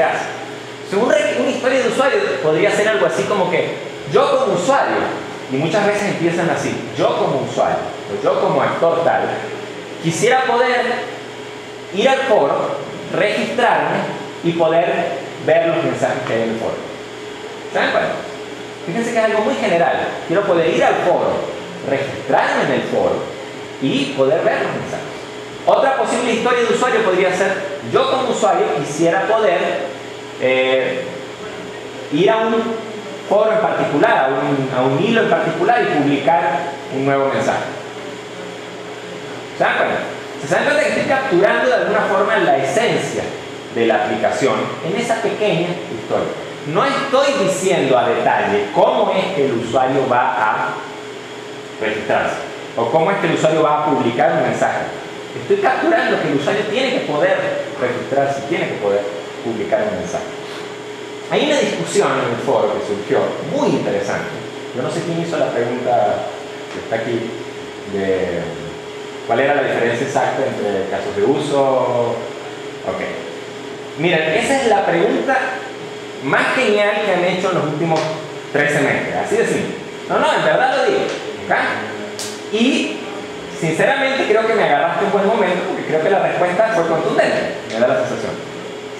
que hace. Entonces, una historia de usuario podría ser algo así como que yo como usuario, y muchas veces empiezan así, yo como usuario, o yo como actor tal, quisiera poder ir al foro, registrarme y poder ver los mensajes que hay en el foro. ¿Se dan cuenta? Fíjense que es algo muy general. Quiero poder ir al foro, registrarme en el foro y poder ver los mensajes. Otra posible historia de usuario podría ser, yo como usuario quisiera poder ir a un foro en particular, a un hilo en particular y publicar un nuevo mensaje. ¿Se dan cuenta? ¿Se dan cuenta que estoy capturando de alguna forma la esencia de la aplicación en esa pequeña historia? No estoy diciendo a detalle cómo es que el usuario va a registrarse o cómo es que el usuario va a publicar un mensaje. Estoy capturando que el usuario tiene que poder registrarse, tiene que poder publicar un mensaje. Hay una discusión en el foro que surgió muy interesante. Yo no sé quién hizo la pregunta que está aquí de cuál era la diferencia exacta entre casos de uso. Ok. Miren, esa es la pregunta más genial que han hecho en los últimos 3 semestres, así de simple. No, en verdad lo digo. ¿Okay? Y sinceramente creo que me agarraste un buen momento porque creo que la respuesta fue contundente, me da la sensación.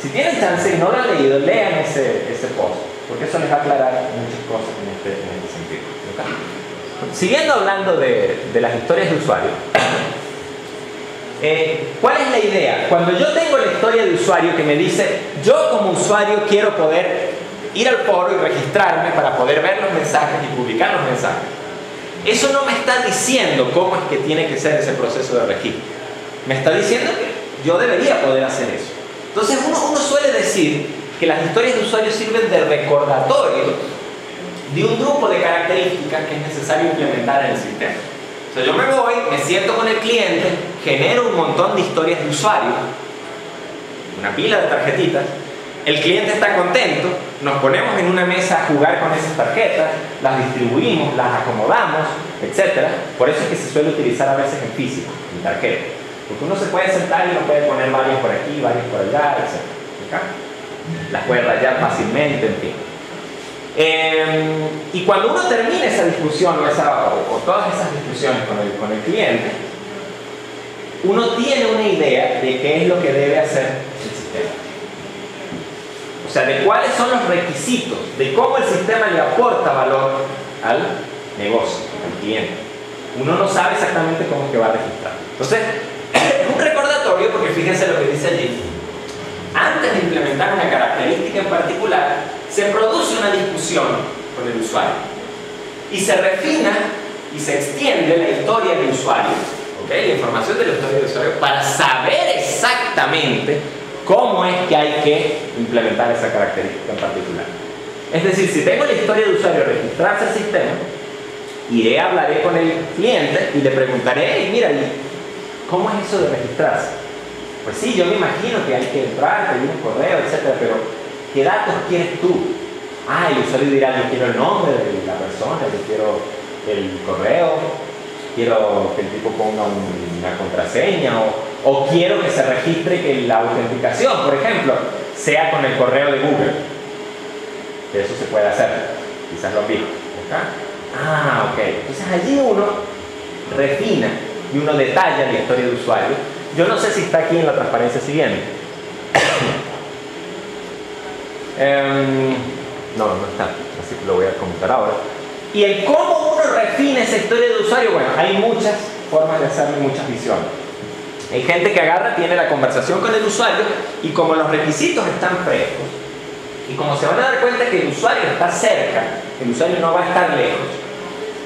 Si tienen chance y no lo han leído, lean ese post, porque eso les va a aclarar muchas cosas en este sentido. ¿Okay? Siguiendo hablando de las historias de usuario, ¿cuál es la idea? Cuando yo tengo la historia de usuario que me dice, yo como usuario quiero poder ir al foro y registrarme para poder ver los mensajes y publicar los mensajes, eso no me está diciendo cómo es que tiene que ser ese proceso de registro. Me está diciendo que yo debería poder hacer eso. Entonces uno suele decir que las historias de usuario sirven de recordatorio de un grupo de características que es necesario implementar en el sistema. O sea, yo me voy, me siento con el cliente, genero un montón de historias de usuario, una pila de tarjetitas, el cliente está contento, nos ponemos en una mesa a jugar con esas tarjetas, las distribuimos, las acomodamos, etc. Por eso es que se suele utilizar a veces en físico, en tarjeta. Porque uno se puede sentar y uno puede poner varios por aquí, varios por allá, etc. ¿Okay? Las puede rayar fácilmente, en fin. Y cuando uno termina esa discusión o todas esas discusiones con el cliente, uno tiene una idea de qué es lo que debe hacer el sistema. O sea, de cuáles son los requisitos, de cómo el sistema le aporta valor al negocio, al cliente. Uno no sabe exactamente cómo es que va a registrar. Entonces, es un recordatorio porque fíjense lo que dice allí. Antes de implementar una característica en particular, se produce una discusión con el usuario y se refina y se extiende la historia del usuario, ¿okay? La información de la historia del usuario para saber exactamente cómo es que hay que implementar esa característica en particular. Es decir, si tengo la historia del usuario registrarse al sistema, iré, hablaré con el cliente y le preguntaré, hey, mira, ¿cómo es eso de registrarse? Pues sí, yo me imagino que hay que entrar, pedir un correo, etc. Pero, ¿qué datos quieres tú? El usuario dirá, yo quiero el nombre de la persona, yo quiero el correo, quiero que el tipo ponga una contraseña o quiero que se registre que la autenticación, por ejemplo, sea con el correo de Google. Que eso se puede hacer, quizás lo vi. Ok. Entonces allí uno refina y uno detalla la historia de usuario. Yo no sé si está aquí en la transparencia siguiente. No está, así que lo voy a comentar ahora. Y el cómo uno refina esa historia de usuario, bueno, hay muchas formas de hacerlo y muchas visiones. Hay gente que agarra, tiene la conversación con el usuario y como los requisitos están frescos y como se van a dar cuenta que el usuario está cerca, el usuario no va a estar lejos,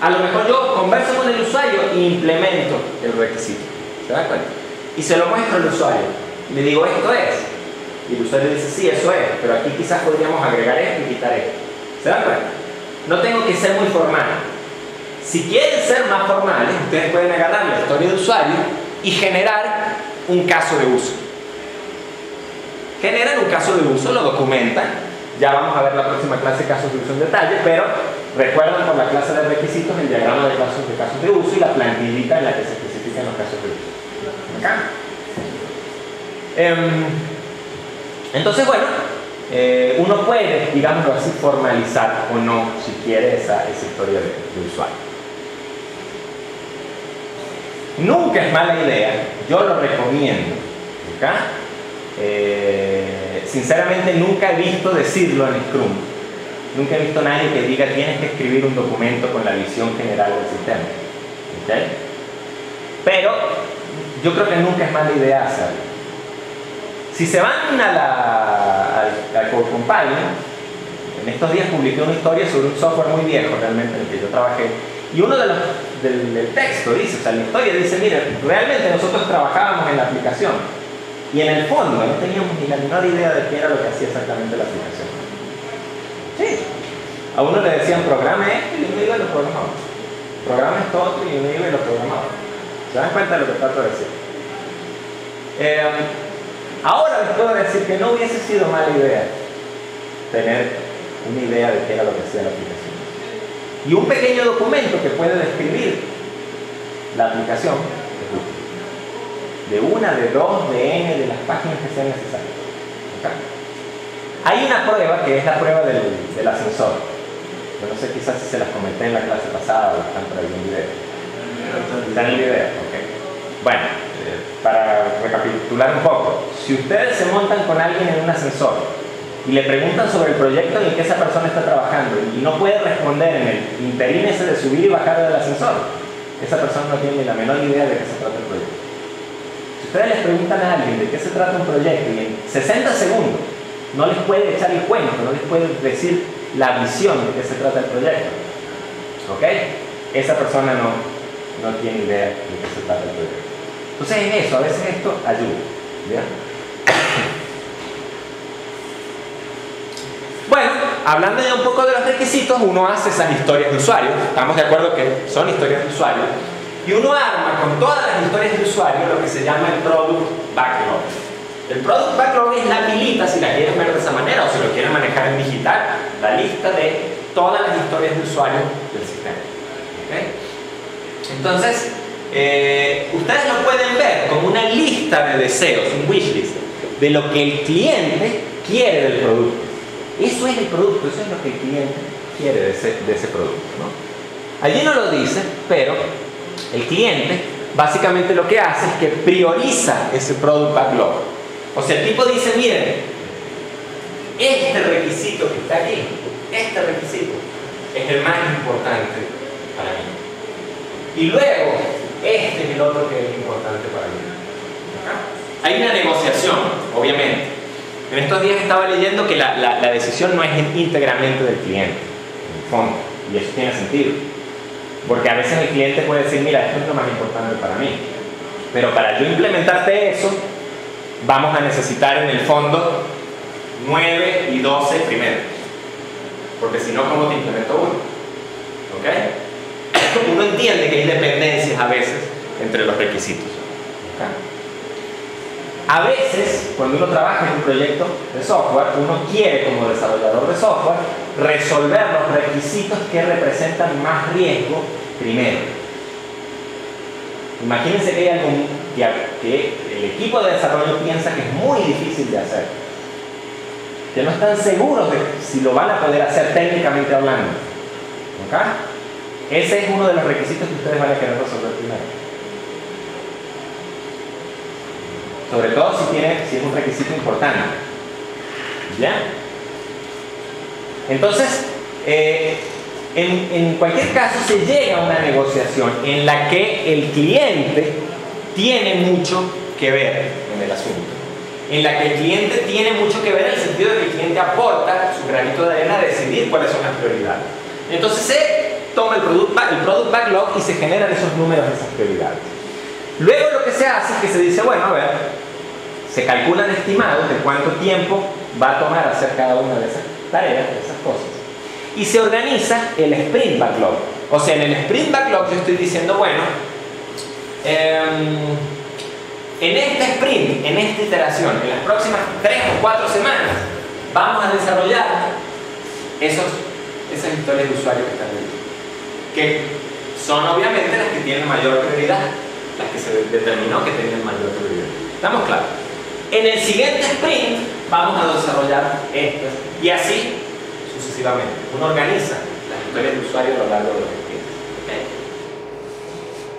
a lo mejor yo converso con el usuario e implemento el requisito. ¿Se dan cuenta? Y se lo muestro al usuario. Le digo, esto es. Y el usuario dice, sí, eso es, pero aquí quizás podríamos agregar esto y quitar esto. ¿Se dan cuenta? No tengo que ser muy formal. Si quieren ser más formales, ustedes pueden agarrar la historia de usuario y generar un caso de uso. Generan un caso de uso, lo documentan. Ya vamos a ver la próxima clase de casos de uso en detalle, pero recuerdan por la clase de requisitos el diagrama de casos de uso y la plantillita en la que se especifican los casos de uso. Acá. Entonces, bueno, uno puede, digámoslo así, formalizar o no, si quiere, esa historia de usuario. Nunca es mala idea, yo lo recomiendo, sinceramente nunca he visto decirlo en Scrum, nunca he visto a nadie que diga tienes que escribir un documento con la visión general del sistema, pero yo creo que nunca es mala idea hacerlo. Si se van al Code Companion, en estos días publiqué una historia sobre un software muy viejo realmente en el que yo trabajé, y uno del texto dice, o sea, la historia dice, mira, realmente nosotros trabajábamos en la aplicación y en el fondo no teníamos ni la menor idea de qué era lo que hacía exactamente la aplicación. Sí, a uno le decían programa esto y uno iba y lo programaba, programa esto otro y uno iba y lo programaba. ¿Se dan cuenta de lo que trato de decir? Ahora les puedo decir que no hubiese sido mala idea tener una idea de qué era lo que hacía la aplicación. Y un pequeño documento que puede describir la aplicación es útil. De una, de dos, de n, de las páginas que sean necesarias. Hay una prueba que es la prueba del ascensor. Yo no sé, quizás si se las comenté en la clase pasada o están por algún video. Está en el video, ok. Bueno, para recapitular un poco, si ustedes se montan con alguien en un ascensor y le preguntan sobre el proyecto en el que esa persona está trabajando y no puede responder en el interín ese de subir y bajar del ascensor, esa persona no tiene ni la menor idea de qué se trata el proyecto. Si ustedes les preguntan a alguien de qué se trata un proyecto y en 60 segundos no les puede echar el cuento, no les puede decir la visión de qué se trata el proyecto, ¿ok? Esa persona no tiene idea de qué se trata el proyecto. Entonces en eso, a veces esto ayuda, ¿ya? Bueno, hablando ya un poco de los requisitos, uno hace esas historias de usuario, estamos de acuerdo que son historias de usuario, y uno arma con todas las historias de usuario lo que se llama el Product Backlog. El Product Backlog es la pilita, si la quieren ver de esa manera o si lo quieren manejar en digital, la lista de todas las historias de usuario del sistema. ¿Okay? Entonces, ustedes lo pueden ver como una lista de deseos, un wishlist, de lo que el cliente quiere del producto. Eso es el producto, eso es lo que el cliente quiere de ese producto, ¿no? Allí no lo dice, pero el cliente básicamente lo que hace es que prioriza ese Product Backlog. O sea, el tipo dice, miren, este requisito que está aquí, este requisito es el más importante para mí. Y luego, este es el otro que es importante para mí. Hay una negociación, obviamente. En estos días estaba leyendo que la decisión no es íntegramente del cliente, en el fondo, y eso tiene sentido. Porque a veces el cliente puede decir, mira, esto es lo más importante para mí. Pero para yo implementarte eso, vamos a necesitar en el fondo 9 y 12 primero. Porque si no, ¿cómo te implemento uno? ¿Ok? Uno entiende que hay dependencias a veces entre los requisitos. ¿Okay? A veces, cuando uno trabaja en un proyecto de software, uno quiere, como desarrollador de software, resolver los requisitos que representan más riesgo primero. Imagínense que hay algo que el equipo de desarrollo piensa que es muy difícil de hacer, que no están seguros de si lo van a poder hacer técnicamente hablando. ¿Okay? Ese es uno de los requisitos que ustedes van a querer resolver primero. Sobre todo si es un requisito importante. ¿Ya? Entonces, en cualquier caso se llega a una negociación en la que el cliente tiene mucho que ver en el asunto. En la que el cliente tiene mucho que ver en el sentido de que el cliente aporta su granito de arena a decidir cuáles son las prioridades. Entonces se toma el Product Backlog y se generan esos números de esas prioridades. Luego lo que se hace es que se dice, bueno, a ver, se calculan estimados de cuánto tiempo va a tomar hacer cada una de esas tareas, de esas cosas. Y se organiza el Sprint Backlog. O sea, en el Sprint Backlog yo estoy diciendo, bueno, en este sprint, en esta iteración, en las próximas 3 o 4 semanas, vamos a desarrollar esas historias de usuario que están ahí. Que son obviamente las que tienen mayor prioridad, las que se determinó que tenían mayor prioridad. ¿Estamos claros? En el siguiente sprint vamos a desarrollar esto, y así sucesivamente. Uno organiza las historias de usuario a lo largo de los sprints.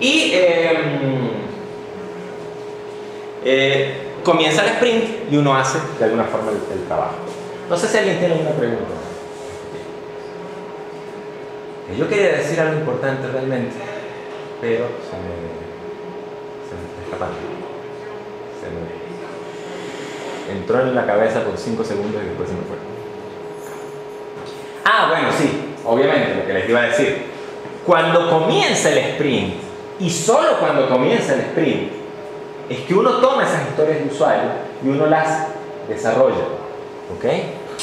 Y comienza el sprint y uno hace de alguna forma el trabajo. No sé si alguien tiene alguna pregunta. Yo quería decir algo importante realmente, pero se me está escapando. Se me entró en la cabeza por 5 segundos y después se me fue. Ah, bueno, sí, obviamente, lo que les iba a decir. Cuando comienza el sprint, y solo cuando comienza el sprint, es que uno toma esas historias de usuario y uno las desarrolla, ¿ok?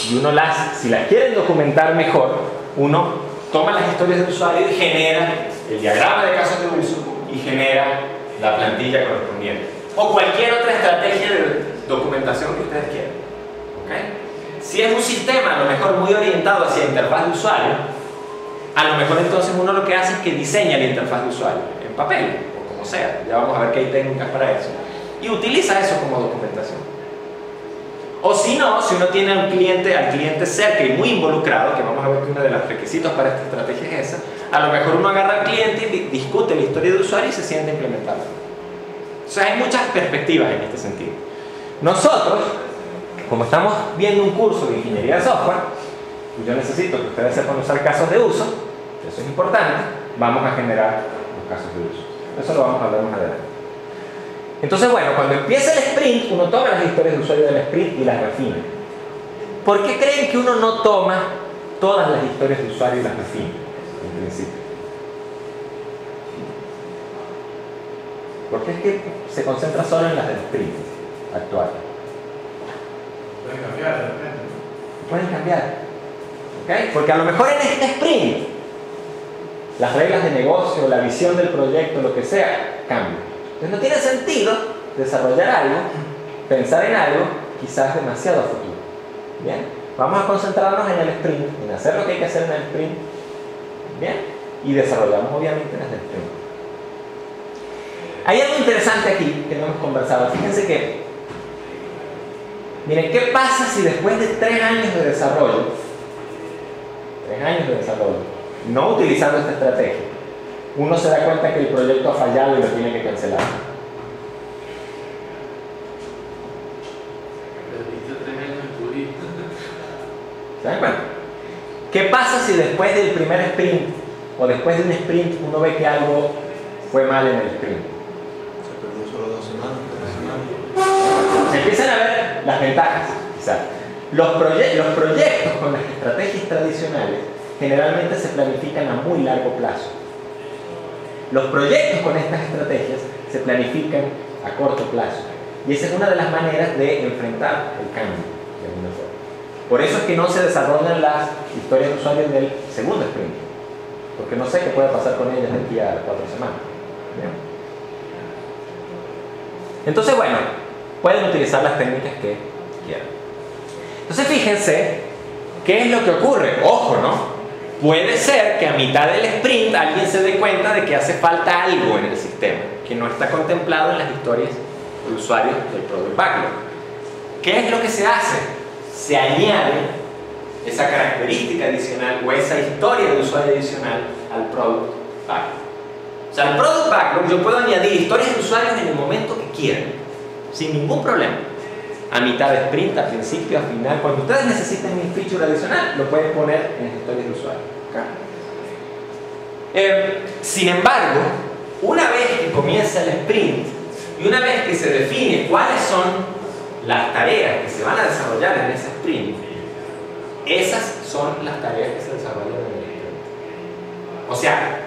Y uno si las quieren documentar mejor, uno toma las historias de usuario y genera el diagrama de casos de uso y genera la plantilla correspondiente. O cualquier otra estrategia de documentación que ustedes quieran, ¿ok? Si es un sistema, a lo mejor muy orientado hacia interfaz de usuario, a lo mejor entonces uno lo que hace es que diseña la interfaz de usuario en papel, o como sea, ya vamos a ver que hay técnicas para eso, y utiliza eso como documentación. O si no, si uno tiene al cliente cerca y muy involucrado, que vamos a ver que uno de los requisitos para esta estrategia es esa, a lo mejor uno agarra al cliente y discute la historia de usuario y se siente a implementarla. O sea, hay muchas perspectivas en este sentido. Nosotros, como estamos viendo un curso de ingeniería de software, y yo necesito que ustedes sepan usar casos de uso, eso es importante, vamos a generar los casos de uso. Eso lo vamos a hablar más adelante. Entonces, bueno, cuando empieza el sprint, uno toma las historias de usuario del sprint y las refina. ¿Por qué creen que uno no toma todas las historias de usuario y las refina, en principio? Porque es que se concentra solo en las del sprint actual. Pueden cambiar de repente. Pueden cambiar. ¿Okay? Porque a lo mejor en este sprint, las reglas de negocio, la visión del proyecto, lo que sea, cambian. Entonces no tiene sentido desarrollar algo, pensar en algo, quizás demasiado a futuro. ¿Bien? Vamos a concentrarnos en el sprint, en hacer lo que hay que hacer en el sprint. ¿Bien? Y desarrollamos obviamente en el sprint. Hay algo interesante aquí que no hemos conversado. Fíjense que, miren, ¿qué pasa si después de 3 años de desarrollo, no utilizando esta estrategia, uno se da cuenta que el proyecto ha fallado y lo tiene que cancelar? Perdiste 3 años de tu vida. ¿Se dan cuenta? ¿Qué pasa si después del primer sprint o después de un sprint uno ve que algo fue mal en el sprint? Se perdió solo 2 semanas, 3 semanas. Se empiezan a ver las ventajas. Quizás. Los proyectos con las estrategias tradicionales generalmente se planifican a muy largo plazo. Los proyectos con estas estrategias se planifican a corto plazo. Y esa es una de las maneras de enfrentar el cambio, de alguna forma. Por eso es que no se desarrollan las historias de usuario del segundo sprint. Porque no sé qué puede pasar con ellas de aquí a 4 semanas. ¿Bien? Entonces, bueno, pueden utilizar las técnicas que quieran. Entonces, fíjense qué es lo que ocurre. Ojo, ¿no? Puede ser que a mitad del sprint alguien se dé cuenta de que hace falta algo en el sistema que no está contemplado en las historias de usuarios del Product Backlog. ¿Qué es lo que se hace? Se añade esa característica adicional o esa historia de usuario adicional al Product Backlog. O sea, al Product Backlog yo puedo añadir historias de usuarios en el momento que quieran, sin ningún problema. A mitad de sprint, a principio, a final. Cuando ustedes necesiten un feature adicional, lo pueden poner en las historias de usuario. Sin embargo, una vez que comienza el sprint y una vez que se define cuáles son las tareas que se van a desarrollar en ese sprint, esas son las tareas que se desarrollan en el sprint. O sea,